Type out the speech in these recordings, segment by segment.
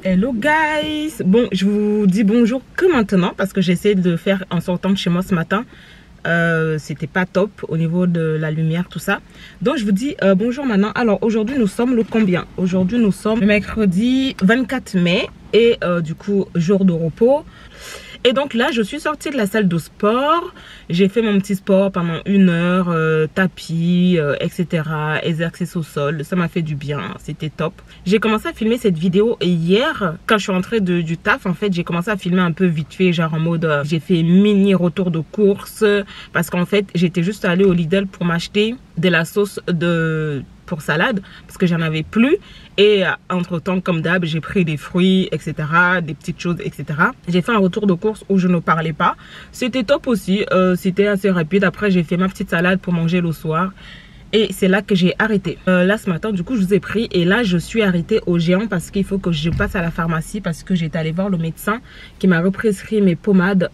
Hello guys. Bon, je vous dis bonjour que maintenant parce que j'essaie de le faire en sortant de chez moi ce matin. C'était pas top au niveau de la lumière, tout ça. Donc je vous dis bonjour maintenant. Alors aujourd'hui nous sommes le combien? Aujourd'hui nous sommes le mercredi 24 mai et du coup jour de repos. Et donc là je suis sortie de la salle de sport. J'ai fait mon petit sport pendant 1 heure, tapis, etc. Exercice au sol, ça m'a fait du bien, c'était top. J'ai commencé à filmer cette vidéo hier quand je suis rentrée du taf. En fait j'ai commencé à filmer un peu vite fait, genre en mode j'ai fait mini retour de course parce qu'en fait j'étais juste allée au Lidl pour m'acheter de la sauce pour salade parce que j'en avais plus. Et entre temps, comme d'hab, j'ai pris des fruits, etc., des petites choses, etc. J'ai fait un retour de course où je ne parlais pas. C'était top aussi, c'était assez rapide. Après, j'ai fait ma petite salade pour manger le soir. Et c'est là que j'ai arrêté. Là, ce matin, du coup, je vous ai pris. Et là, je suis arrêtée au Géant parce qu'il faut que je passe à la pharmacie parce que j'étais allée voir le médecin qui m'a represcrit mes pommades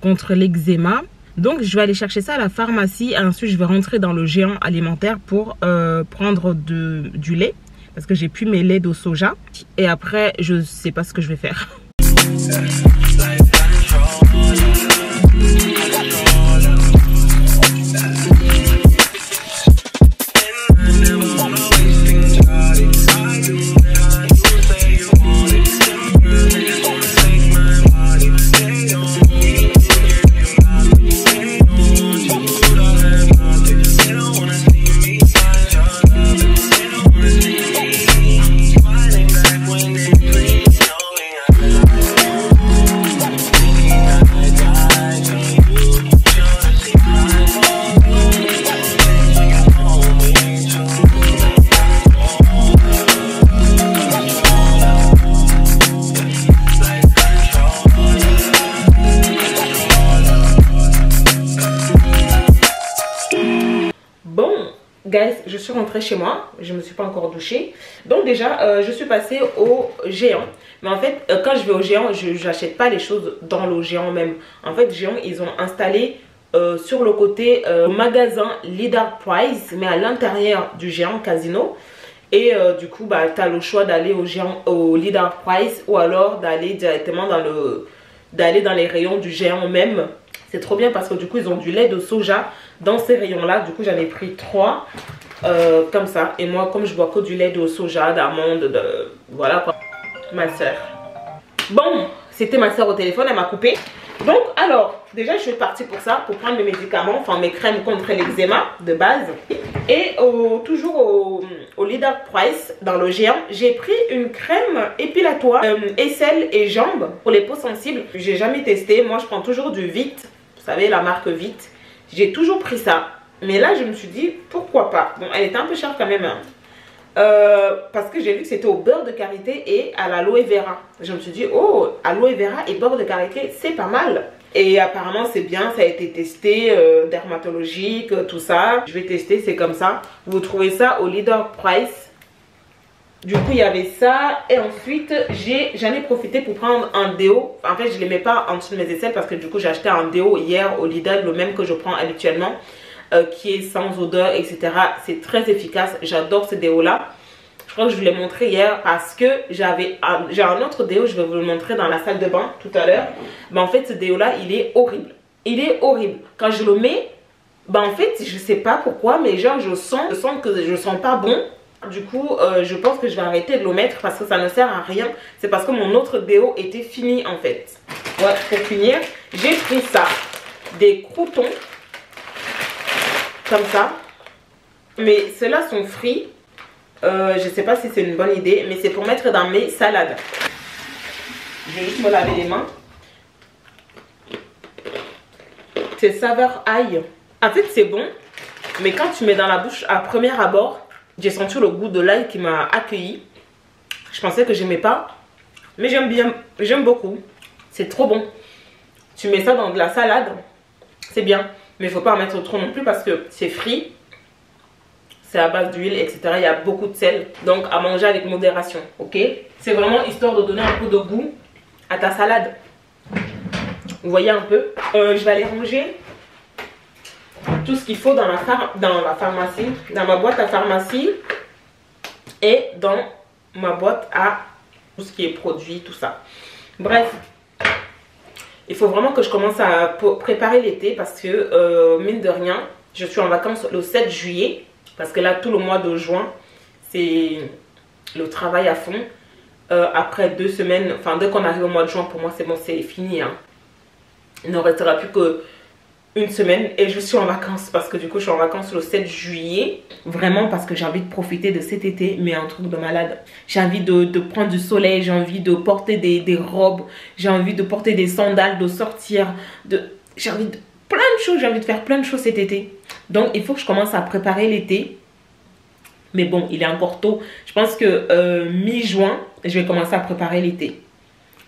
contre l'eczéma. Donc je vais aller chercher ça à la pharmacie et ensuite je vais rentrer dans le Géant alimentaire pour prendre du lait parce que j'ai plus mes laits de soja et après je sais pas ce que je vais faire. Guys, je suis rentrée chez moi, je me suis pas encore douchée. Donc déjà, je suis passée au Géant. Mais en fait, quand je vais au Géant, je n'achète pas les choses dans le Géant même. En fait, Géant, ils ont installé sur le côté magasin Leader Price, mais à l'intérieur du Géant Casino. Et du coup, bah, tu as le choix d'aller au Leader Price ou alors d'aller directement dans les rayons du Géant même. C'est trop bien parce que du coup ils ont du lait de soja dans ces rayons là. Du coup j'en ai pris 3 comme ça. Et moi comme je bois que du lait de soja, d'amande, voilà quoi. Ma soeur. Bon, c'était ma soeur au téléphone, elle m'a coupé. Donc alors déjà je suis partie pour ça, pour prendre mes médicaments, enfin mes crèmes contre l'eczéma de base. Et toujours au Leader Price dans le Géant, j'ai pris une crème épilatoire aisselle et jambes pour les peaux sensibles. J'ai jamais testé, moi je prends toujours du Vite, vous savez la marque Vite. J'ai toujours pris ça, mais là je me suis dit pourquoi pas. Bon, elle était un peu chère quand même hein. Parce que j'ai vu que c'était au beurre de karité et à l'aloe vera. Je me suis dit oh, aloe vera et beurre de karité c'est pas mal. Et apparemment c'est bien, ça a été testé, dermatologique, tout ça. Je vais tester, c'est comme ça. Vous trouvez ça au Leader Price. Du coup il y avait ça. Et ensuite j'en ai profité pour prendre un déo. En fait je ne les mets pas en dessous de mes aisselles parce que du coup j'ai acheté un déo hier au Lidl, le même que je prends habituellement. Qui est sans odeur, etc. C'est très efficace, j'adore ce déo là. Je crois que je vous l'ai montré hier parce que j'ai un autre déo, je vais vous le montrer dans la salle de bain tout à l'heure. Mais en fait ce déo là il est horrible, il est horrible. Quand je le mets, bah en fait je sais pas pourquoi mais genre je sens que je sens pas bon. Du coup je pense que je vais arrêter de le mettre parce que ça ne sert à rien. C'est parce que mon autre déo était fini en fait. Ouais, pour finir j'ai pris ça, des croutons comme ça, mais ceux-là sont frits. Je sais pas si c'est une bonne idée, mais c'est pour mettre dans mes salades. Je vais juste me laver les mains. C'est saveur ail. En fait c'est bon, mais quand tu mets dans la bouche à premier abord, j'ai senti le goût de l'ail qui m'a accueilli. Je pensais que j'aimais pas, mais j'aime bien, j'aime beaucoup. C'est trop bon. Tu mets ça dans de la salade, c'est bien. Mais il ne faut pas en mettre trop non plus parce que c'est frit. C'est à base d'huile, etc. Il y a beaucoup de sel. Donc à manger avec modération. Ok? C'est vraiment histoire de donner un peu de goût à ta salade. Vous voyez un peu? Je vais aller ranger tout ce qu'il faut dans la pharmacie. Dans ma boîte à pharmacie. Et dans ma boîte à tout ce qui est produit, tout ça. Bref, il faut vraiment que je commence à préparer l'été parce que mine de rien, je suis en vacances le 7 juillet parce que là tout le mois de juin c'est le travail à fond. Après 2 semaines, enfin dès qu'on arrive au mois de juin, pour moi c'est bon, c'est fini, hein. Il ne restera plus que une semaine et je suis en vacances parce que du coup je suis en vacances le 7 juillet. Vraiment parce que j'ai envie de profiter de cet été, mais un truc de malade. J'ai envie de prendre du soleil, j'ai envie de porter des robes, j'ai envie de porter des sandales, de sortir, j'ai envie de plein de choses, j'ai envie de faire plein de choses cet été. Donc il faut que je commence à préparer l'été. Mais bon, il est encore tôt. Je pense que mi-juin, je vais commencer à préparer l'été.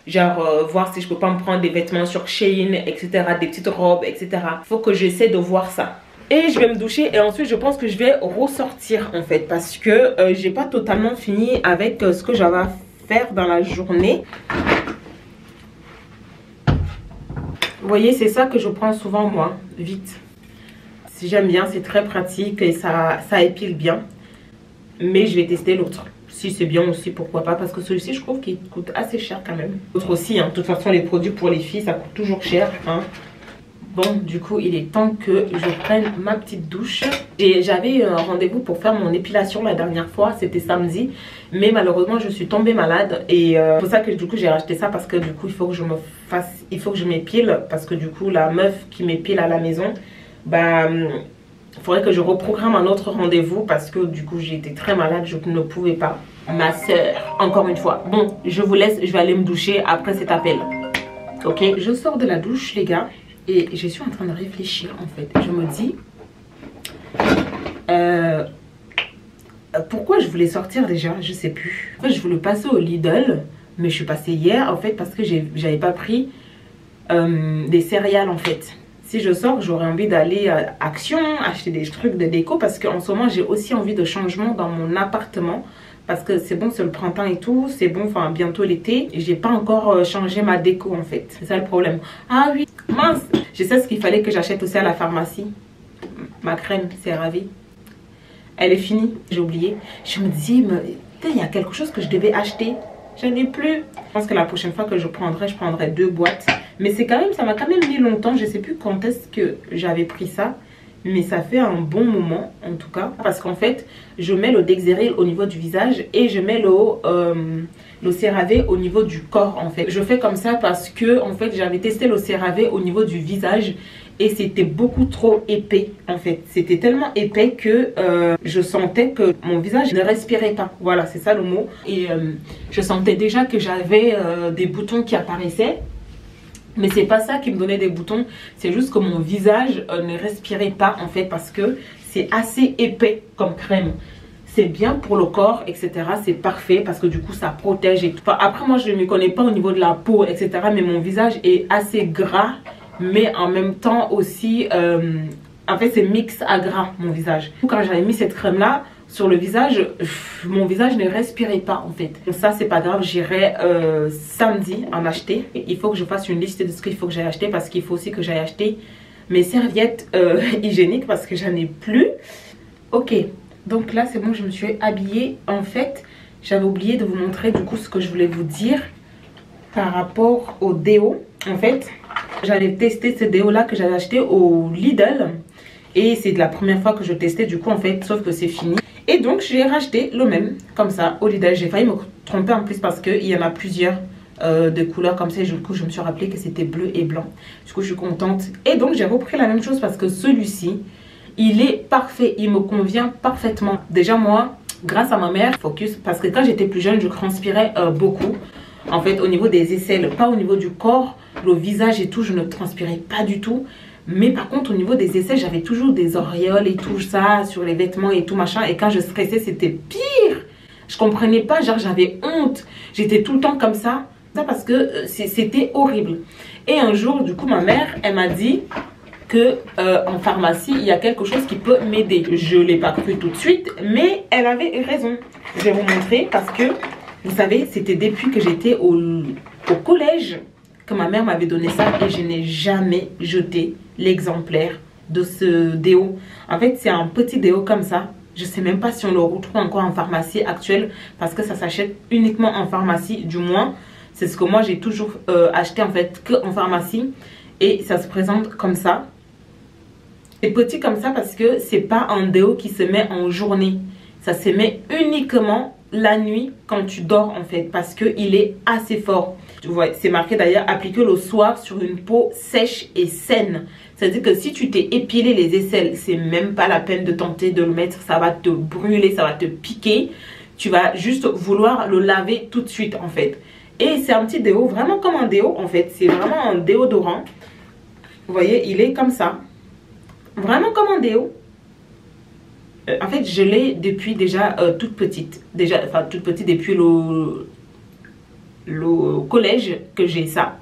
Genre, voir si je peux pas me prendre des vêtements sur Shein, etc. Des petites robes, etc. Il faut que j'essaie de voir ça. Et je vais me doucher et ensuite je pense que je vais ressortir en fait. Parce que j'ai pas totalement fini avec ce que j'avais à faire dans la journée. Vous voyez, c'est ça que je prends souvent moi, vite. Si j'aime bien, c'est très pratique et ça épile bien. Mais je vais tester l'autre. Si c'est bien aussi, pourquoi pas. Parce que celui-ci, je trouve qu'il coûte assez cher quand même. L'autre aussi, hein. De toute façon, les produits pour les filles, ça coûte toujours cher, hein. Bon, du coup, il est temps que je prenne ma petite douche. J'avais un rendez-vous pour faire mon épilation la dernière fois. C'était samedi. Mais malheureusement, je suis tombée malade. Et c'est pour ça que du coup, j'ai racheté ça. Parce que du coup, il faut que je m'épile. Parce que du coup, la meuf qui m'épile à la maison, bah... il faudrait que je reprogramme un autre rendez-vous parce que du coup j'ai été très malade, je ne pouvais pas. Ma soeur, encore une fois. Bon, je vous laisse, je vais aller me doucher après cet appel. Ok, je sors de la douche les gars et je suis en train de réfléchir en fait. Je me dis, pourquoi je voulais sortir déjà, je sais plus. En fait, je voulais passer au Lidl, mais je suis passée hier en fait parce que j'avais pas pris des céréales en fait. Si je sors, j'aurais envie d'aller à Action, acheter des trucs de déco parce qu'en ce moment, j'ai aussi envie de changement dans mon appartement. Parce que c'est bon, c'est le printemps et tout, c'est bon, enfin bientôt l'été. Et j'ai pas encore changé ma déco en fait. C'est ça le problème. Ah oui, mince, je sais ce qu'il fallait que j'achète aussi à la pharmacie. Ma crème, c'est ravi. Elle est finie, j'ai oublié. Je me dis, il y a quelque chose que je devais acheter. Je n'ai plus. Je pense que la prochaine fois que je prendrai 2 boîtes. Mais c'est quand même, ça m'a quand même mis longtemps. Je sais plus quand est-ce que j'avais pris ça. Mais ça fait un bon moment en tout cas. Parce qu'en fait, je mets le Dexeril au niveau du visage. Et je mets le CeraVe au niveau du corps en fait. Je fais comme ça parce que en fait, j'avais testé le CeraVe au niveau du visage. Et c'était beaucoup trop épais en fait. C'était tellement épais que je sentais que mon visage ne respirait pas. Voilà, c'est ça le mot. Et je sentais déjà que j'avais des boutons qui apparaissaient. Mais c'est pas ça qui me donnait des boutons. C'est juste que mon visage ne respirait pas en fait. Parce que c'est assez épais comme crème. C'est bien pour le corps, etc. C'est parfait parce que du coup ça protège et tout. Enfin, après moi je ne me connais pas au niveau de la peau, etc. Mais mon visage est assez gras. Mais en même temps aussi, en fait c'est mix à gras mon visage. Quand j'avais mis cette crème là sur le visage, mon visage ne respirait pas en fait. Donc ça c'est pas grave, j'irai samedi en acheter. Il faut que je fasse une liste de ce qu'il faut que j'aille acheter. Parce qu'il faut aussi que j'aille acheter mes serviettes hygiéniques parce que j'en ai plus. Ok, donc là c'est bon, je me suis habillée. En fait j'avais oublié de vous montrer du coup ce que je voulais vous dire par rapport au déo. En fait j'avais testé ce déo là que j'avais acheté au Lidl. Et c'est la première fois que je testais du coup en fait. Sauf que c'est fini. Et donc j'ai racheté le même comme ça au Lidl. J'ai failli me tromper en plus parce qu'il y en a plusieurs de couleurs comme ça. Et du coup je me suis rappelé que c'était bleu et blanc. Du coup je suis contente. Et donc j'ai repris la même chose parce que celui-ci il est parfait. Il me convient parfaitement. Déjà moi grâce à ma mère Focus. Parce que quand j'étais plus jeune je transpirais beaucoup. En fait au niveau des aisselles, pas au niveau du corps. Le visage et tout, je ne transpirais pas du tout. Mais par contre au niveau des aisselles, j'avais toujours des auréoles et tout ça sur les vêtements et tout machin. Et quand je stressais c'était pire. Je comprenais pas, genre j'avais honte. J'étais tout le temps comme ça. Parce que c'était horrible. Et un jour du coup ma mère elle m'a dit que en pharmacie il y a quelque chose qui peut m'aider. Je ne l'ai pas cru tout de suite, mais elle avait raison. Je vais vous montrer parce que vous savez c'était depuis que j'étais au collège que ma mère m'avait donné ça et je n'ai jamais jeté l'exemplaire de ce déo. En fait c'est un petit déo comme ça. Je sais même pas si on le retrouve encore en pharmacie actuelle parce que ça s'achète uniquement en pharmacie, du moins. C'est ce que moi j'ai toujours acheté en fait que en pharmacie. Et ça se présente comme ça. C'est petit comme ça parce que c'est pas un déo qui se met en journée. Ça se met uniquement la nuit quand tu dors en fait. Parce qu'il est assez fort. Tu vois, c'est marqué d'ailleurs appliqué le soir sur une peau sèche et saine. C'est-à-dire que si tu t'es épilé les aisselles, c'est même pas la peine de tenter de le mettre. Ça va te brûler, ça va te piquer. Tu vas juste vouloir le laver tout de suite en fait. Et c'est un petit déo, vraiment comme un déo en fait. C'est vraiment un déodorant. Vous voyez, il est comme ça. Vraiment comme un déo. En fait, je l'ai depuis déjà toute petite. Enfin, toute petite depuis le collège que j'ai ça.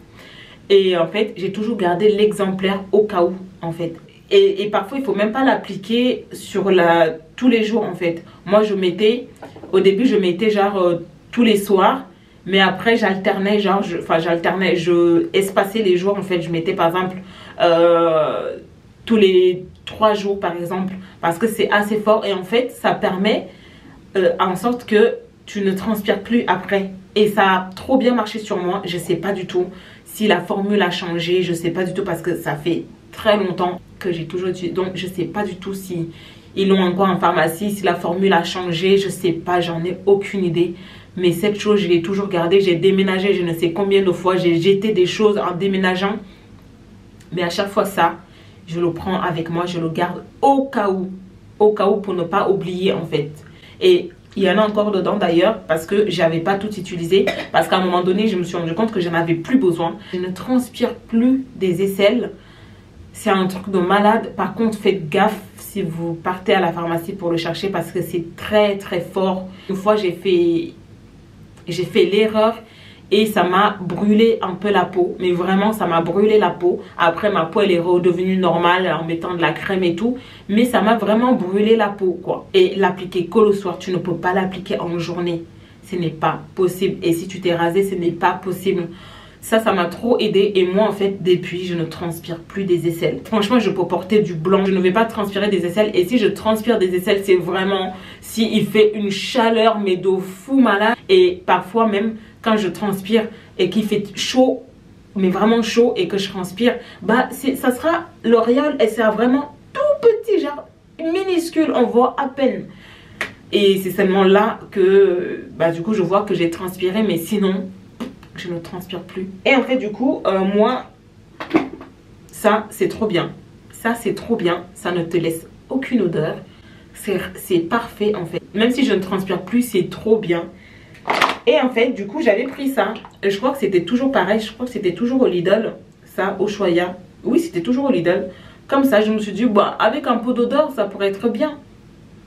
Et en fait, j'ai toujours gardé l'exemplaire au cas où, en fait. Et parfois, il ne faut même pas l'appliquer sur tous les jours, en fait. Moi, au début, je mettais genre tous les soirs. Mais après, j'alternais, je espaçais les jours, en fait. Je mettais, par exemple, tous les 3 jours, par exemple. Parce que c'est assez fort. Et en fait, ça permet en sorte que tu ne transpires plus après. Et ça a trop bien marché sur moi. Je ne sais pas du tout si la formule a changé. Je ne sais pas du tout parce que ça fait très longtemps que j'ai toujours utilisé. Donc, je ne sais pas du tout si ils l'ont encore en pharmacie, si la formule a changé. Je ne sais pas, j'en ai aucune idée. Mais cette chose, je l'ai toujours gardée. J'ai déménagé je ne sais combien de fois. J'ai jeté des choses en déménageant. Mais à chaque fois ça, je le prends avec moi. Je le garde au cas où. Au cas où pour ne pas oublier en fait. Et il y en a encore dedans d'ailleurs parce que j'avais pas tout utilisé. Parce qu'à un moment donné, je me suis rendu compte que j'en avais plus besoin. Je ne transpire plus des aisselles. C'est un truc de malade. Par contre, faites gaffe si vous partez à la pharmacie pour le chercher parce que c'est très très fort. Une fois, j'ai fait l'erreur et ça m'a brûlé un peu la peau. Mais vraiment, ça m'a brûlé la peau. Après, ma peau, elle est redevenue normale en mettant de la crème et tout. Mais ça m'a vraiment brûlé la peau, quoi. Et l'appliquer que le soir, tu ne peux pas l'appliquer en journée. Ce n'est pas possible. Et si tu t'es rasé, ce n'est pas possible. Ça m'a trop aidé. Et moi, en fait, depuis, je ne transpire plus des aisselles. Franchement, je peux porter du blanc. Je ne vais pas transpirer des aisselles. Et si je transpire des aisselles, c'est vraiment s'il fait une chaleur, mais de fou malade. Et parfois même, quand je transpire et qu'il fait chaud, mais vraiment chaud, et que je transpire, bah, ça sera L'Oréal. Elle sera vraiment tout petit, genre minuscule. On voit à peine. Et c'est seulement là que, bah, du coup, je vois que j'ai transpiré. Mais sinon, je ne transpire plus. Et en fait, du coup, moi, ça, c'est trop bien. Ça, c'est trop bien. Ça ne te laisse aucune odeur. C'est parfait, en fait. Même si je ne transpire plus, c'est trop bien. Et en fait, du coup, j'avais pris ça. Je crois que c'était toujours pareil. Je crois que c'était toujours au Lidl. Ça, au Choya. Oui, c'était toujours au Lidl. Comme ça, je me suis dit, bah, avec un peu d'odeur, ça pourrait être bien.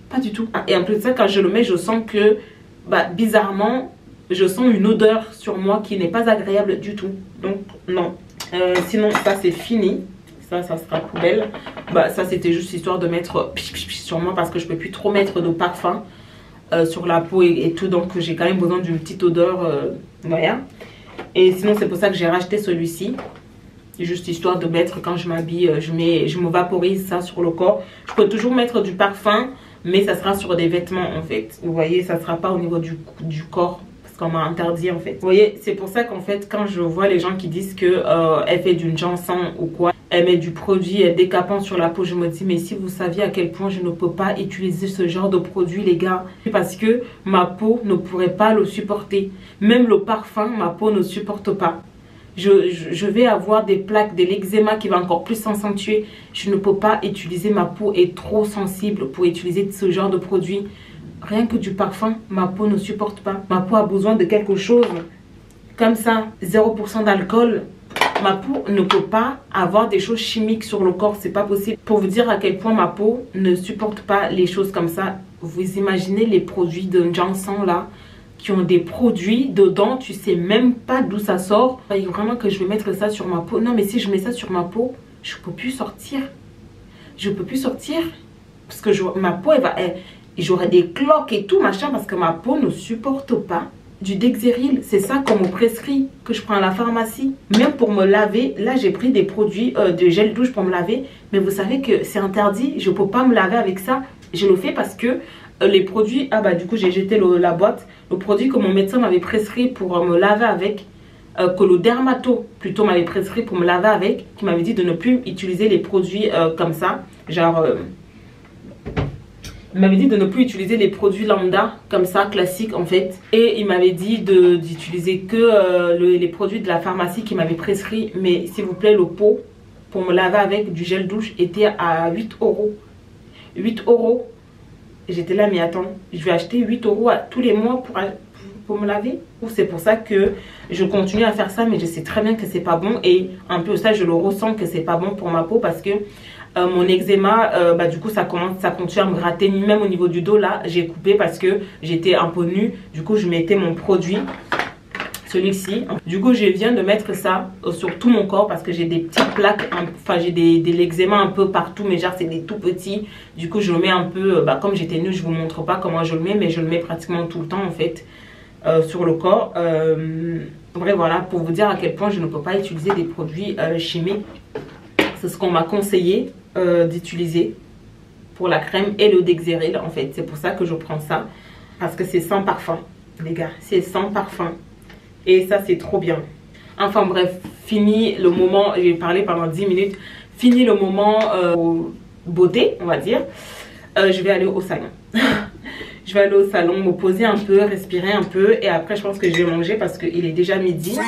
Pas du tout. Et en plus de ça, quand je le mets, je sens que, bah, bizarrement, je sens une odeur sur moi qui n'est pas agréable du tout. Donc, non. Sinon, ça, c'est fini. Ça sera poubelle. Bah, ça, c'était juste histoire de mettre sur moi parce que je ne peux plus trop mettre de parfum sur la peau et tout. Donc, j'ai quand même besoin d'une petite odeur. Voilà. Et sinon, c'est pour ça que j'ai racheté celui-ci. Juste histoire de mettre quand je m'habille, je me vaporise ça sur le corps. Je peux toujours mettre du parfum, mais ça sera sur des vêtements en fait. Vous voyez, ça ne sera pas au niveau du corps. Qu'on m'a interdit en fait. Vous voyez, c'est pour ça qu'en fait, quand je vois les gens qui disent que elle fait d'une Janssen ou quoi, elle met du produit décapant sur la peau, je me dis, mais si vous saviez à quel point je ne peux pas utiliser ce genre de produit, les gars, parce que ma peau ne pourrait pas le supporter. Même le parfum, ma peau ne supporte pas. Je vais avoir des plaques, de l'eczéma qui va encore plus s'accentuer. Je ne peux pas utiliser, ma peau est trop sensible pour utiliser ce genre de produit. Rien que du parfum, ma peau ne supporte pas. Ma peau a besoin de quelque chose comme ça, 0% d'alcool. Ma peau ne peut pas avoir des choses chimiques sur le corps, c'est pas possible. Pour vous dire à quel point ma peau ne supporte pas les choses comme ça. Vous imaginez les produits de Janssen là, qui ont des produits dedans, tu sais même pas d'où ça sort. Il faut vraiment que je vais mettre ça sur ma peau. Non mais si je mets ça sur ma peau, je peux plus sortir. Je peux plus sortir. Parce que ma peau, j'aurai des cloques et tout machin parce que ma peau ne supporte pas du Dexeril. C'est ça qu'on me prescrit, que je prends à la pharmacie. Même pour me laver, là j'ai pris des produits de gel douche pour me laver. Mais vous savez que c'est interdit, je ne peux pas me laver avec ça. Je le fais parce que les produits, ah bah du coup j'ai jeté la boîte, le produit que mon médecin m'avait prescrit pour me laver avec, que le dermato plutôt m'avait prescrit pour me laver avec, qui m'avait dit de ne plus utiliser les produits comme ça, genre il m'avait dit de ne plus utiliser les produits lambda comme ça, classiques en fait, et il m'avait dit d'utiliser que les produits de la pharmacie qui m'avait prescrit. Mais s'il vous plaît, le pot pour me laver avec du gel douche était à 8 euros. 8 euros. J'étais là, mais attends, je vais acheter 8 euros tous les mois pour me laver. C'est pour ça que je continue à faire ça, mais je sais très bien que c'est pas bon. Et un peu ça, je le ressens que c'est pas bon pour ma peau parce que mon eczéma, du coup, ça continue à me gratter. Même au niveau du dos, là, j'ai coupé parce que j'étais un peu nue. Du coup, je mettais mon produit, celui-ci. Du coup, je viens de mettre ça sur tout mon corps parce que j'ai des petites plaques, enfin j'ai de l'eczéma un peu partout, mais genre c'est des tout petits. Du coup, je le mets un peu, comme j'étais nue, je vous montre pas comment je le mets, mais je le mets pratiquement tout le temps en fait sur le corps. Bref, voilà, pour vous dire à quel point je ne peux pas utiliser des produits chimiques. C'est ce qu'on m'a conseillé d'utiliser pour la crème et le Dexeryl en fait. C'est pour ça que je prends ça, parce que c'est sans parfum, les gars, c'est sans parfum. Et ça, c'est trop bien. Enfin bref, fini le moment, j'ai parlé pendant 10 minutes. Fini le moment beauté, on va dire. Je vais aller au salon. Je vais aller au salon, me poser un peu, respirer un peu. Et après, je pense que je vais manger parce qu'il est déjà midi.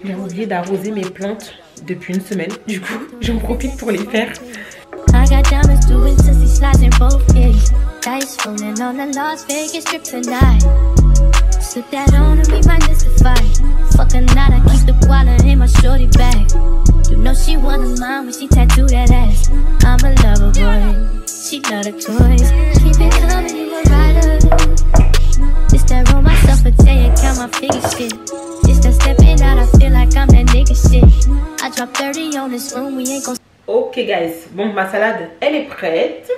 J'ai oublié d'arroser mes plantes depuis une semaine. Du coup, j'en profite pour les faire. Ok guys, bon ma salade elle est prête.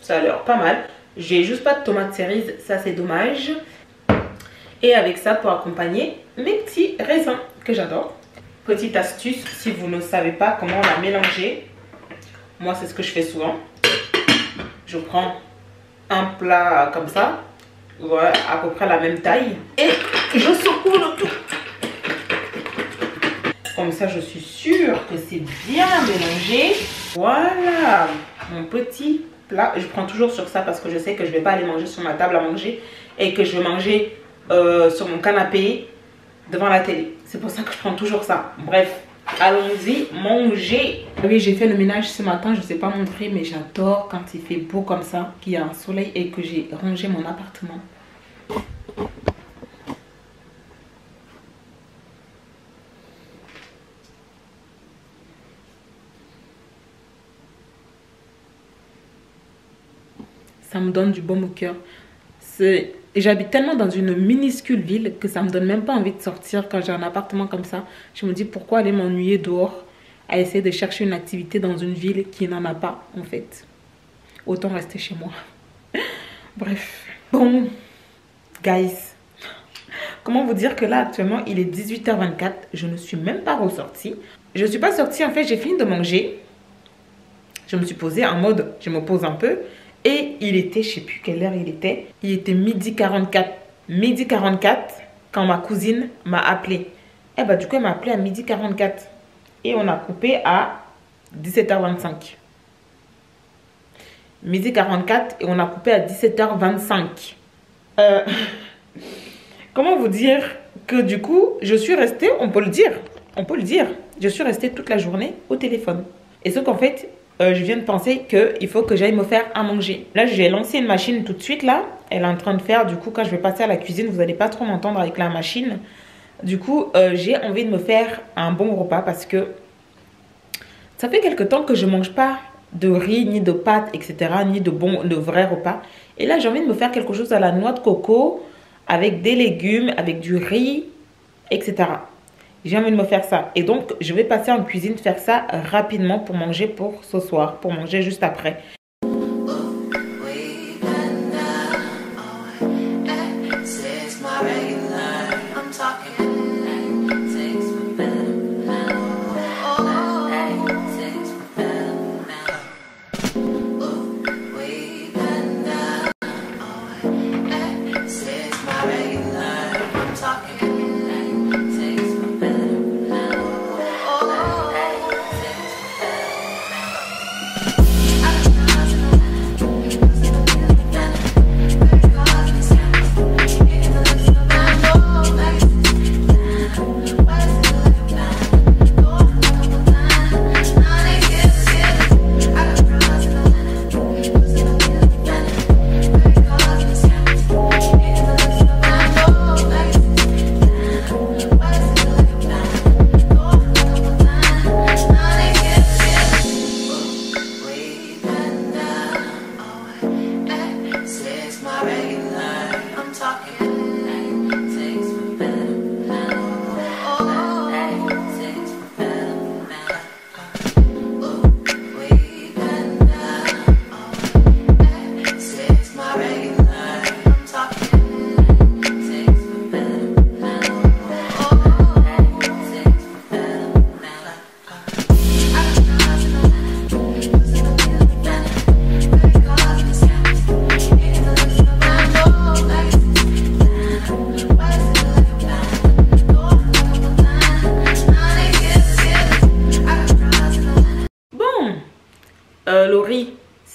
Ça a l'air pas mal. J'ai juste pas de tomates cerises, ça c'est dommage. Et avec ça pour accompagner mes petits raisins que j'adore. Petite astuce, si vous ne savez pas comment la mélanger, moi c'est ce que je fais souvent. Je prends un plat comme ça, voilà, à peu près la même taille, et je secoue le tout. Comme ça, je suis sûre que c'est bien mélangé. Voilà, mon petit plat. Je prends toujours sur ça parce que je sais que je ne vais pas aller manger sur ma table à manger et que je vais manger sur mon canapé devant la télé. C'est pour ça que je prends toujours ça. Bref, allons-y manger. Oui, j'ai fait le ménage ce matin. Je ne sais pas montrer, mais j'adore quand il fait beau comme ça, qu'il y a un soleil et que j'ai rangé mon appartement. Ça me donne du baume au cœur. J'habite tellement dans une minuscule ville que ça me donne même pas envie de sortir quand j'ai un appartement comme ça. Je me dis pourquoi aller m'ennuyer dehors à essayer de chercher une activité dans une ville qui n'en a pas en fait. Autant rester chez moi. Bref. Bon, guys. Comment vous dire que là actuellement il est 18h24. Je ne suis même pas ressortie. Je ne suis pas sortie en fait, j'ai fini de manger. Je me suis posée en mode je me pose un peu. Et il était, je ne sais plus quelle heure il était 12h44. 12h44 quand ma cousine m'a appelé. Et bah du coup elle m'a appelé à 12h44. Et on a coupé à 17h25. 12h44 et on a coupé à 17h25. Comment vous dire que du coup je suis restée, on peut le dire. Je suis restée toute la journée au téléphone. Et ce qu'en fait... je viens de penser qu'il faut que j'aille me faire à manger. Là, j'ai lancé une machine tout de suite là. Elle est en train de faire. Du coup, quand je vais passer à la cuisine, vous n'allez pas trop m'entendre avec la machine. Du coup, j'ai envie de me faire un bon repas parce que ça fait quelque temps que je ne mange pas de riz, ni de pâtes, etc. Ni de vrais repas. Et là, j'ai envie de me faire quelque chose à la noix de coco avec des légumes, avec du riz, etc. J'ai envie de me faire ça. Et donc, je vais passer en cuisine, faire ça rapidement pour manger pour ce soir. Pour manger juste après.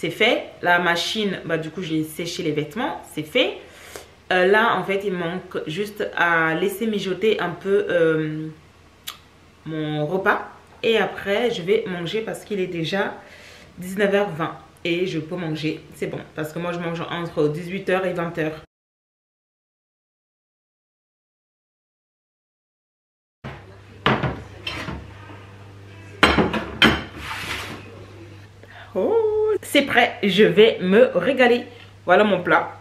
c'est fait. La machine, bah, du coup, j'ai séché les vêtements, c'est fait. Là, en fait, il manque juste à laisser mijoter un peu mon repas. Et après, je vais manger parce qu'il est déjà 19h20. Et je peux manger, c'est bon. Parce que moi, je mange entre 18h et 20h. Oh, c'est prêt, je vais me régaler. Voilà mon plat.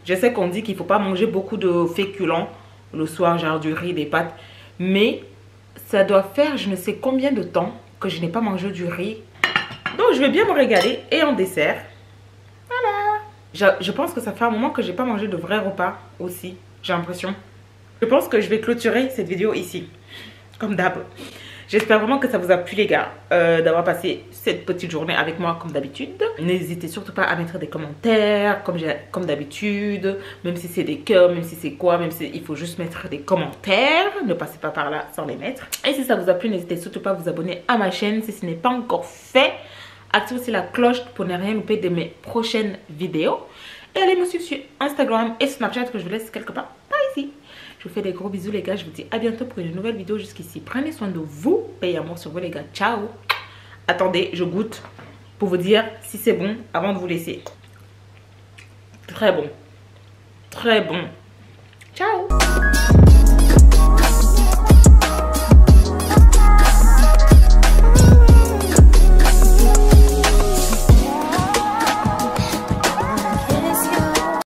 Je sais qu'on dit qu'il ne faut pas manger beaucoup de féculents le soir, genre du riz, des pâtes. Mais ça doit faire je ne sais combien de temps que je n'ai pas mangé du riz. Donc je vais bien me régaler. Et en dessert, voilà. Je pense que ça fait un moment que je n'ai pas mangé de vrai repas aussi. J'ai l'impression. Je pense que je vais clôturer cette vidéo ici. Comme d'hab. J'espère vraiment que ça vous a plu les gars, d'avoir passé cette petite journée avec moi comme d'habitude. N'hésitez surtout pas à mettre des commentaires comme d'habitude. Même si c'est des cœurs, même si c'est quoi, même si il faut juste mettre des commentaires. Ne passez pas par là sans les mettre. Et si ça vous a plu, n'hésitez surtout pas à vous abonner à ma chaîne si ce n'est pas encore fait. Activez aussi la cloche pour ne rien louper de mes prochaines vidéos. Et allez me suivre sur Instagram et Snapchat que je vous laisse quelque part par ici. Je vous fais des gros bisous les gars. Je vous dis à bientôt pour une nouvelle vidéo jusqu'ici. Prenez soin de vous. Paix et amour sur vous les gars. Ciao. Attendez, je goûte pour vous dire si c'est bon avant de vous laisser. Très bon. Très bon. Ciao.